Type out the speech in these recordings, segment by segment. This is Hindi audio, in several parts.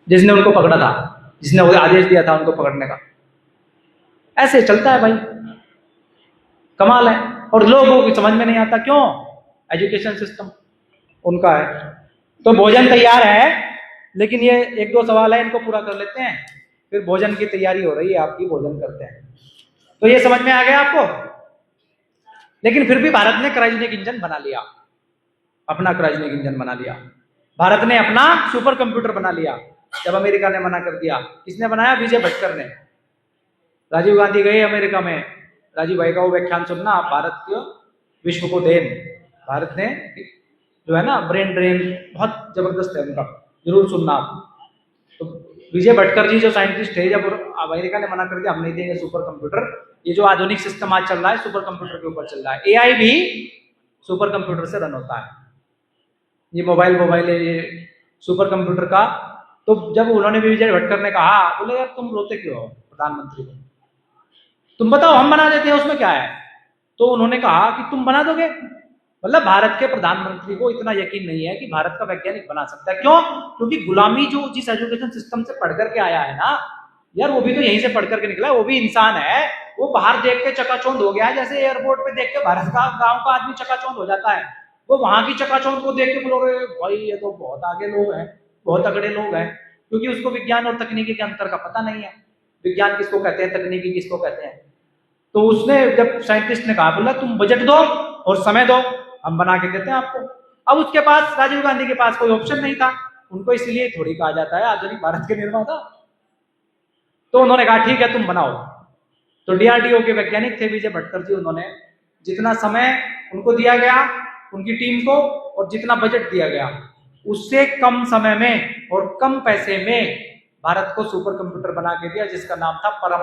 जिसने उनको पकड़ा था, जिसने वो आदेश दिया था उनको पकड़ने का। ऐसे चलता है भाई, कमाल है। और लोगों को समझ में नहीं आता, क्यों? एजुकेशन सिस्टम उनका है। तो भोजन तैयार है, लेकिन ये एक दो सवाल है, इनको पूरा कर लेते हैं, फिर भोजन की तैयारी हो रही है आपकी, भोजन करते हैं। तो ये समझ में आ गया आपको? लेकिन फिर भी भारत ने क्रायोजेनिक इंजन बना लिया, अपना क्रायोजेनिक इंजन बना लिया। भारत ने अपना सुपर कंप्यूटर बना लिया जब अमेरिका ने मना कर दिया। किसने बनाया? विजय भटकर ने। राजीव गांधी गए अमेरिका में, राजीव भाई का वो व्याख्यान सुनना आप, भारत के विश्व को देन। भारत ने जो है ना ब्रेन ड्रेन बहुत जबरदस्त है उनका, जरूर सुनना आप। तो विजय भटकर जी जो साइंटिस्ट थे, जब अमेरिका ने मना कर दिया हम नहीं देंगे सुपर कंप्यूटर, ये जो आधुनिक सिस्टम आज चल रहा है सुपर कंप्यूटर के ऊपर चल रहा है। एआई भी सुपर कंप्यूटर से रन होता है, ये मोबाइल ये सुपर कंप्यूटर का। तो जब उन्होंने भी, विजय भटकर ने कहा, बोले यार तुम रोते क्यों हो प्रधानमंत्री को, तुम बताओ हम बना देते हैं उसमें क्या है। तो उन्होंने कहा कि तुम बना दोगे? मतलब भारत के प्रधानमंत्री को इतना यकीन नहीं है कि भारत का वैज्ञानिक बना सकता है। क्यों? क्योंकि गुलामी जो जिस एजुकेशन सिस्टम से पढ़ करके आया है ना यार, वो भी तो यहीं से पढ़ करके निकला है, वो भी इंसान है। वो बाहर देख के चकाचौंध हो गया है, जैसे एयरपोर्ट पे देख के भारत का गांव का आदमी चकाचौंध हो जाता है, वो वहां की चकाचौंध को देख के बोलो रे भाई ये तो बहुत आगे लोग हैं, बहुत तगड़े लोग हैं। क्योंकि उसको विज्ञान और तकनीकी के अंतर का पता नहीं है, विज्ञान किसको कहते हैं, तकनीकी किसको कहते हैं। तो उसने, जब साइंटिस्ट ने कहा, बोला तुम बजट दो और समय दो, हम बना के देते हैं आपको। अब उसके पास, राजीव गांधी के पास कोई ऑप्शन नहीं था, उनको इसलिए थोड़ी कहा जाता है आधुनिक भारत के निर्माता। तो उन्होंने कहा ठीक है तुम बनाओ। तो डीआरडीओ के वैज्ञानिक थे विजय भटकर जी, उन्होंने जितना समय उनको दिया गया उनकी टीम को और जितना बजट दिया गया, उससे कम समय में और कम पैसे में भारत को सुपर कंप्यूटर बना के दिया, जिसका नाम था परम।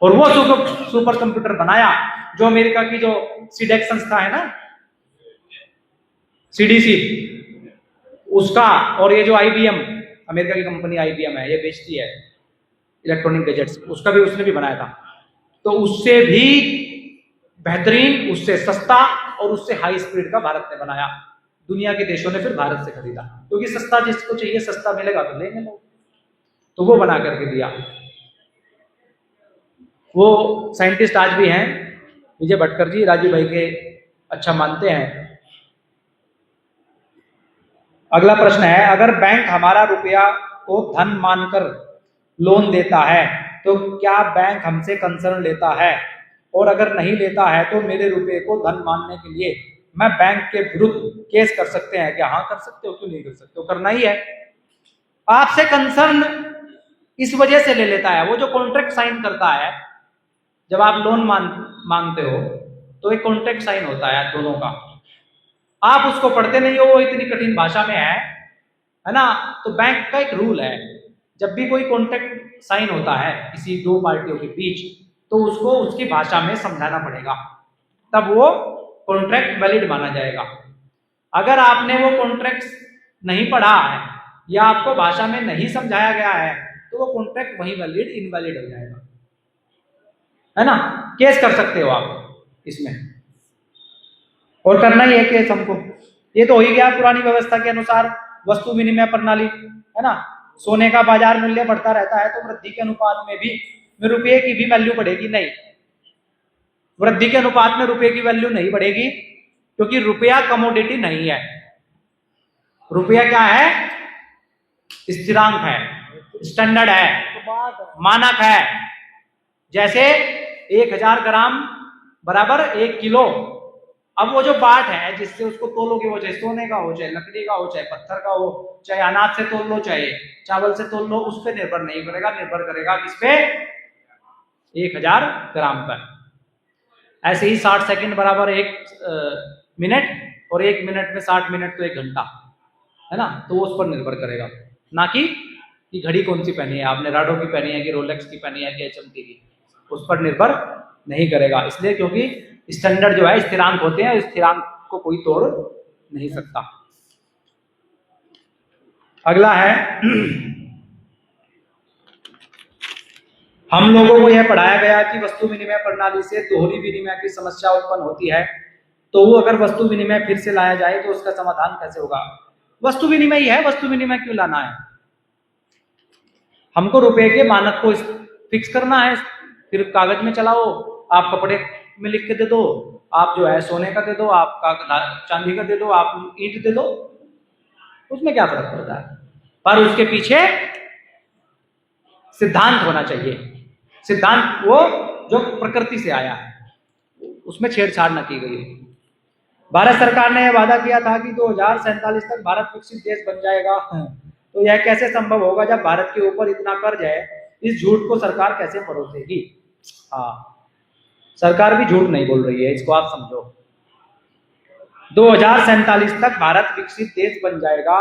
और वो सुपर कंप्यूटर बनाया जो अमेरिका की जो सीडेक्स संस्था है ना, सीडीसी, उसका, और ये जो आईबीएम, अमेरिका की कंपनी आईबीएम है, ये बेचती है इलेक्ट्रॉनिक गैजेट्स, उसका भी उसने भी बनाया था। तो उससे भी बेहतरीन, उससे सस्ता और उससे हाई स्पीड का भारत ने बनाया। दुनिया के देशों ने फिर भारत से खरीदा, क्योंकि सस्ता जिसको चाहिए, सस्ता मिलेगा तो लेंगे लोग। तो वो बना करके दिया। वो साइंटिस्ट आज भी हैं विजय भटकर जी, राजीव भाई के अच्छा मानते हैं। अगला प्रश्न है, अगर बैंक हमारा रुपया को धन मानकर लोन देता है तो क्या बैंक हमसे कंसर्न लेता है? और अगर नहीं लेता है तो मेरे रुपये को धन मानने के लिए मैं बैंक के विरुद्ध केस कर सकते हैं क्या? हाँ कर सकते हो, क्यों नहीं कर सकते हो, करना ही है। आपसे कंसर्न इस वजह से ले लेता है, वो जो कॉन्ट्रैक्ट साइन करता है, जब आप लोन मांगते हो तो एक कॉन्ट्रैक्ट साइन होता है दोनों का, आप उसको पढ़ते नहीं हो, वो इतनी कठिन भाषा में है ना। तो बैंक का एक रूल है, जब भी कोई कॉन्ट्रैक्ट साइन होता है किसी दो पार्टियों के बीच, तो उसको उसकी भाषा में समझाना पड़ेगा, तब वो कॉन्ट्रैक्ट वैलिड माना जाएगा। अगर आपने वो कॉन्ट्रैक्ट नहीं पढ़ा है या आपको भाषा में नहीं समझाया गया है, तो वो कॉन्ट्रैक्ट वही वैलिड इनवैलिड हो जाएगा, है ना। केस कर सकते हो आप इसमें, और करना ही है केस हमको। ये तो हो ही गया पुरानी व्यवस्था के अनुसार वस्तु विनिमय प्रणाली, है ना। सोने का बाजार मूल्य बढ़ता रहता है, तो वृद्धि के अनुपात में भी रुपये की भी वैल्यू बढ़ेगी नहीं, वृद्धि के अनुपात में रुपये की वैल्यू नहीं बढ़ेगी, क्योंकि रुपया कमोडिटी नहीं है। रुपया क्या है? स्थिरांक है, स्टैंडर्ड है, मानक है। जैसे 1000 ग्राम बराबर 1 किलो। अब वो जो बाट है जिससे उसको तोलोगे, वो चाहे सोने का हो, चाहे लकड़ी का हो, चाहे पत्थर का हो, चाहे अनाज से तोल लो, चाहे चावल से तोल लो, उस पर निर्भर नहीं करेगा, निर्भर करेगा किस पे? 1000 ग्राम पर। ऐसे ही 60 सेकंड बराबर 1 मिनट, और 1 मिनट में 60 मिनट तो 1 घंटा, है ना। तो वो उस पर निर्भर करेगा, ना कि घड़ी कौन सी पहनी है आपने, राडो की पहनी है कि रोलेक्स की पहनी है कि एचएमटी की, उस पर निर्भर नहीं करेगा। इसलिए क्योंकि स्टैंडर्ड जो है स्थिरांक होते हैं, स्थिरांक को कोई तोड़ नहीं सकता। अगला है, हम लोगों को यह पढ़ाया गया कि वस्तु विनिमय प्रणाली से दोहरी विनिमय की समस्या उत्पन्न होती है, तो वो अगर वस्तु विनिमय फिर से लाया जाए तो उसका समाधान कैसे होगा? वस्तु विनिमय ही है, वस्तु विनिमय क्यों लाना है? हमको रुपए के मानक को फिक्स करना है, फिर कागज में चलाओ, आप कपड़े में लिख के दे दो, आप जो है सोने का दे दो, आप चांदी का दे दो, आप ईंट दे दो, उसमें क्या फर्क पड़ता है? पर उसके पीछे सिद्धांत होना चाहिए, सिद्धांत वो जो प्रकृति से आया है, उसमें छेड़छाड़ न की गई। भारत सरकार ने यह वादा किया था कि 2047 तक भारत विकसित देश बन जाएगा। तो यह कैसे संभव होगा जब भारत के ऊपर इतना कर्ज है? इस झूठ को सरकार कैसे परोसेगी? हाँ, सरकार भी झूठ नहीं बोल रही है, इसको आप समझो। 2047 तक भारत विकसित देश बन जाएगा,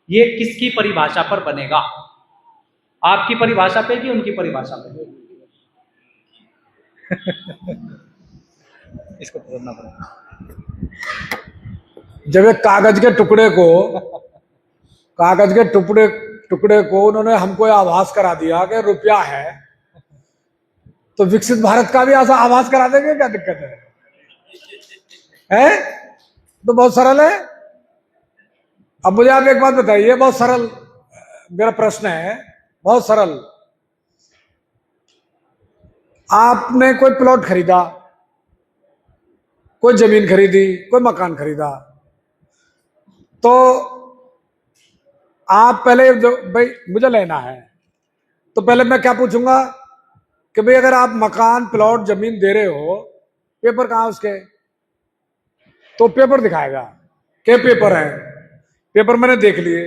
ये किसकी परिभाषा पर बनेगा? आपकी परिभाषा पे कि उनकी परिभाषा पे? इसको बोलना पड़ेगा। जब एक कागज के टुकड़े को उन्होंने हमको आभास करा दिया कि रुपया है, तो विकसित भारत का भी ऐसा आभास करा देंगे, क्या दिक्कत है? तो बहुत सरल है। अब मुझे आप एक बात बताइए, बहुत सरल मेरा प्रश्न है, बहुत सरल। आपने कोई प्लॉट खरीदा, कोई जमीन खरीदी, कोई मकान खरीदा, तो आप पहले जो भाई मुझे लेना है, तो पहले मैं क्या पूछूंगा कि भाई अगर आप मकान प्लॉट जमीन दे रहे हो, पेपर कहाँ उसके? तो पेपर दिखाएगा क्या पेपर है, पेपर मैंने देख लिए।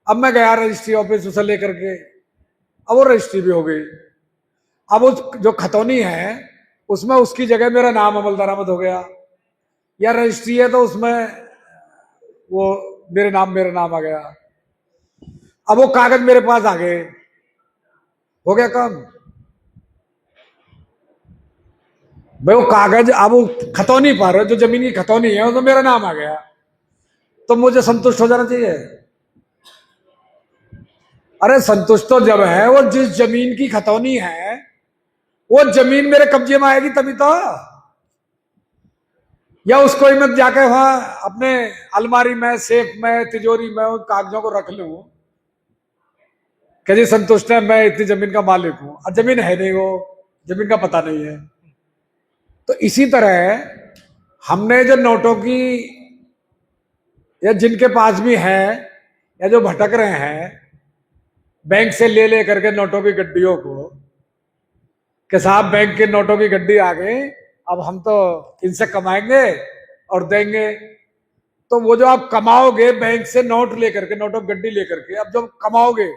अब मैं गया रजिस्ट्री ऑफिस उसे लेकर के, अब वो रजिस्ट्री भी हो गई। अब उस जो खतौनी है उसमें उसकी जगह मेरा नाम अमल दरामद हो गया, या रजिस्ट्री है तो उसमें वो मेरा नाम आ गया। अब वो कागज मेरे पास आ गए, हो गया काम भाई। वो कागज अब वो खतौनी पर, जो जमीन की खतौनी है उसमें मेरा नाम आ गया, तो मुझे संतुष्ट हो जाना चाहिए। अरे संतुष्ट तो जब है वो जिस जमीन की खतौनी है वो जमीन मेरे कब्जे में आएगी तभी तो, या उसको ही मैं जाके वहां अपने अलमारी में, सेफ में, तिजोरी में उन कागजों को रख लूं कि जी संतुष्ट है, मैं इतनी जमीन का मालिक हूं, और जमीन है नहीं, वो जमीन का पता नहीं है। तो इसी तरह हमने जो नोटों की, या जिनके पास भी है, या जो भटक रहे हैं बैंक से ले करके नोटों की गड्डियों को, कि साहब बैंक के नोटों की गड्डी आ गई, अब हम तो इनसे कमाएंगे और देंगे। तो वो जो आप कमाओगे बैंक से नोट लेकर के, नोटों की गड्डी लेकर के, अब जो कमाओगे,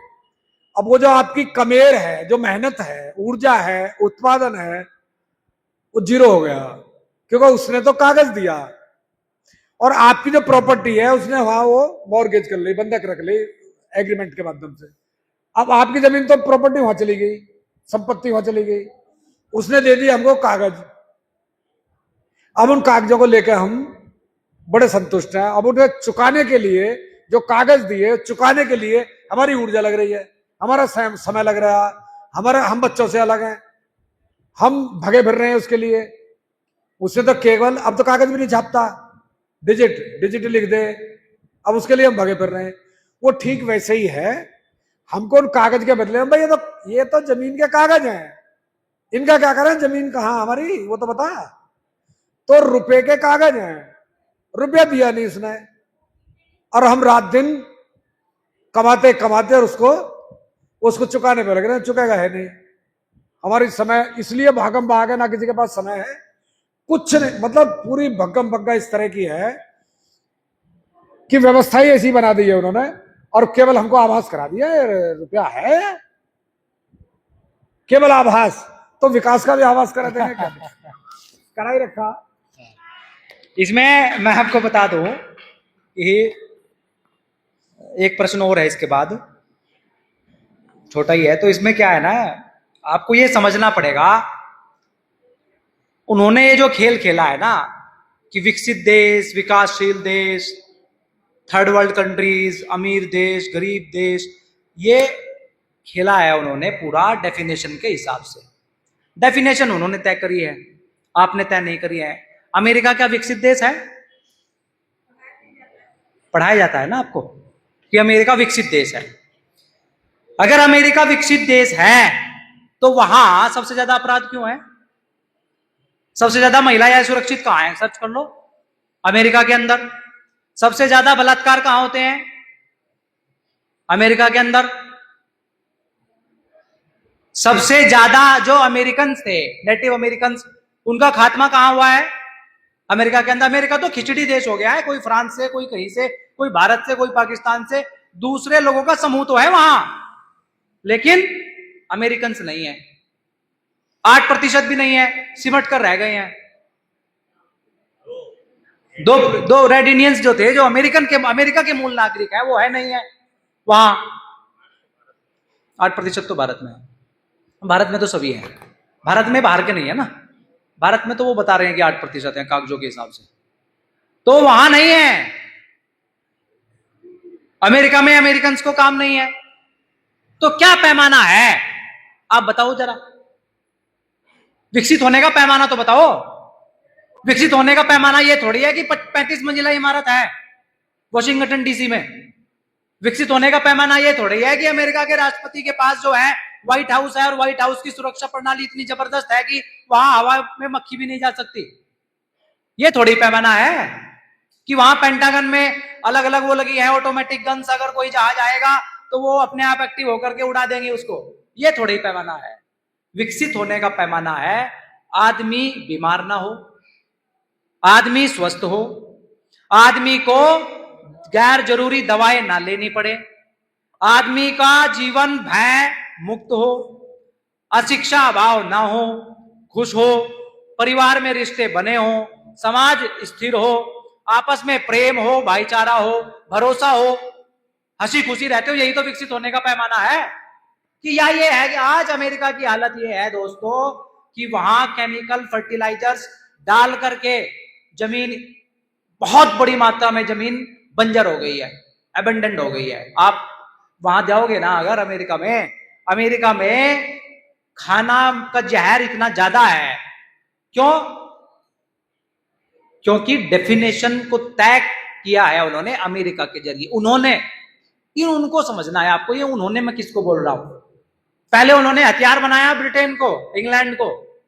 अब वो जो आपकी कमेर है, जो मेहनत है, ऊर्जा है, उत्पादन है, वो जीरो हो गया, क्योंकि उसने तो कागज दिया, और आपकी जो प्रॉपर्टी है उसने वहां वो मॉर्गेज कर ली, बंधक रख ली एग्रीमेंट के माध्यम से। अब आपकी जमीन तो प्रॉपर्टी वहां चली गई, संपत्ति वहां चली गई, उसने दे दी हमको कागज। अब उन कागजों को लेकर हम बड़े संतुष्ट हैं। अब उन्हें चुकाने के लिए, जो कागज दिए चुकाने के लिए हमारी ऊर्जा लग रही है, हमारा समय लग रहा है, हम बच्चों से अलग हैं, हम भगे फिर रहे हैं उसके लिए। उसने तो केवल, अब तो कागज भी नहीं छापता, डिजिट लिख दे, अब उसके लिए हम भगे फिर रहे हैं। वो ठीक वैसे ही है, हमको उन कागज के बदले में, भाई ये तो जमीन के कागज हैं, इनका क्या करें, जमीन कहाँ हमारी वो तो बता। तो रुपए के कागज हैं, रुपया दिया नहीं उसने, और हम रात दिन कमाते कमाते और उसको चुकाने पे लग रहे हैं, चुकेगा है नहीं। हमारी समय इसलिए भागम भाग है, ना किसी के पास समय है, कुछ नहीं, मतलब पूरी भगम भग्गा इस तरह की है कि व्यवस्था ही ऐसी बना दी है उन्होंने, और केवल हमको आभास करा दिया रुपया है, केवल आभास। तो विकास का भी आभास करा देंगे क्या? करा ही रखा। इसमें मैं आपको बता दूं, ये एक प्रश्न और है इसके बाद, छोटा ही है। तो इसमें क्या है ना, आपको ये समझना पड़ेगा, उन्होंने ये जो खेल खेला है ना कि विकसित देश, विकासशील देश, थर्ड वर्ल्ड कंट्रीज, अमीर देश, गरीब देश, ये खेला है उन्होंने पूरा डेफिनेशन के हिसाब से। डेफिनेशन उन्होंने तय करी है, आपने तय नहीं करी है। अमेरिका क्या विकसित देश है? पढ़ाया जाता है ना आपको कि अमेरिका विकसित देश है। अगर अमेरिका विकसित देश है तो वहां सबसे ज्यादा अपराध क्यों है? सबसे ज्यादा महिलाएं असुरक्षित कहां है? सर्च कर लो। अमेरिका के अंदर सबसे ज्यादा बलात्कार कहां होते हैं? अमेरिका के अंदर सबसे ज्यादा जो अमेरिकन थे, नेटिव अमेरिकन, उनका खात्मा कहां हुआ है? अमेरिका के अंदर। अमेरिका तो खिचड़ी देश हो गया है, कोई फ्रांस से, कोई कहीं से, कोई भारत से, कोई पाकिस्तान से, दूसरे लोगों का समूह तो है वहां, लेकिन अमेरिकन नहीं है। 8% भी नहीं है, सिमट कर रह गए हैं। दो रेड इंडियंस जो थे, जो अमेरिका के मूल नागरिक है, वो है नहीं है वहां। 8% तो भारत में है। भारत में तो सभी है, भारत में बाहर के नहीं है ना। भारत में तो वो बता रहे हैं कि 8% है कागजों के हिसाब से, तो वहां नहीं है। अमेरिका में अमेरिकन को काम नहीं है, तो क्या पैमाना है आप बताओ जरा। विकसित होने का पैमाना तो बताओ। विकसित होने का पैमाना ये थोड़ी है कि 35 मंजिला इमारत है वॉशिंगटन डीसी में। विकसित होने का पैमाना ये थोड़ी है कि अमेरिका के राष्ट्रपति के पास जो है व्हाइट हाउस है, और व्हाइट हाउस की सुरक्षा प्रणाली इतनी जबरदस्त है कि वहां हवा में मक्खी भी नहीं जा सकती। ये थोड़ी पैमाना है कि वहां पेंटागन में अलग अलग वो लगी है ऑटोमेटिक गन्स, अगर कोई जहाज आएगा तो वो अपने आप एक्टिव होकर के उड़ा देंगे उसको। ये थोड़ी पैमाना है। विकसित होने का पैमाना है आदमी बीमार ना हो, आदमी स्वस्थ हो, आदमी को गैर जरूरी दवाएं ना लेनी पड़े, आदमी का जीवन भय मुक्त हो, अशिक्षा अभाव ना हो, खुश हो, परिवार में रिश्ते बने हो, समाज स्थिर हो, आपस में प्रेम हो, भाईचारा हो, भरोसा हो, हंसी खुशी रहते हो। यही तो विकसित होने का पैमाना है। कि या ये है कि आज अमेरिका की हालत ये है दोस्तों कि वहां केमिकल फर्टिलाइजर्स डाल करके जमीन, बहुत बड़ी मात्रा में जमीन बंजर हो गई है, एबंडेंट हो गई है। आप वहां जाओगे ना अगर अमेरिका में खाना का जहर इतना ज्यादा है। क्यों? क्योंकि डेफिनेशन को तय किया है उन्होंने अमेरिका के जरिए। उनको समझना है आपको। ये उन्होंने, मैं किसको बोल रहा हूं? पहले उन्होंने हथियार बनाया ब्रिटेन को, इंग्लैंड को,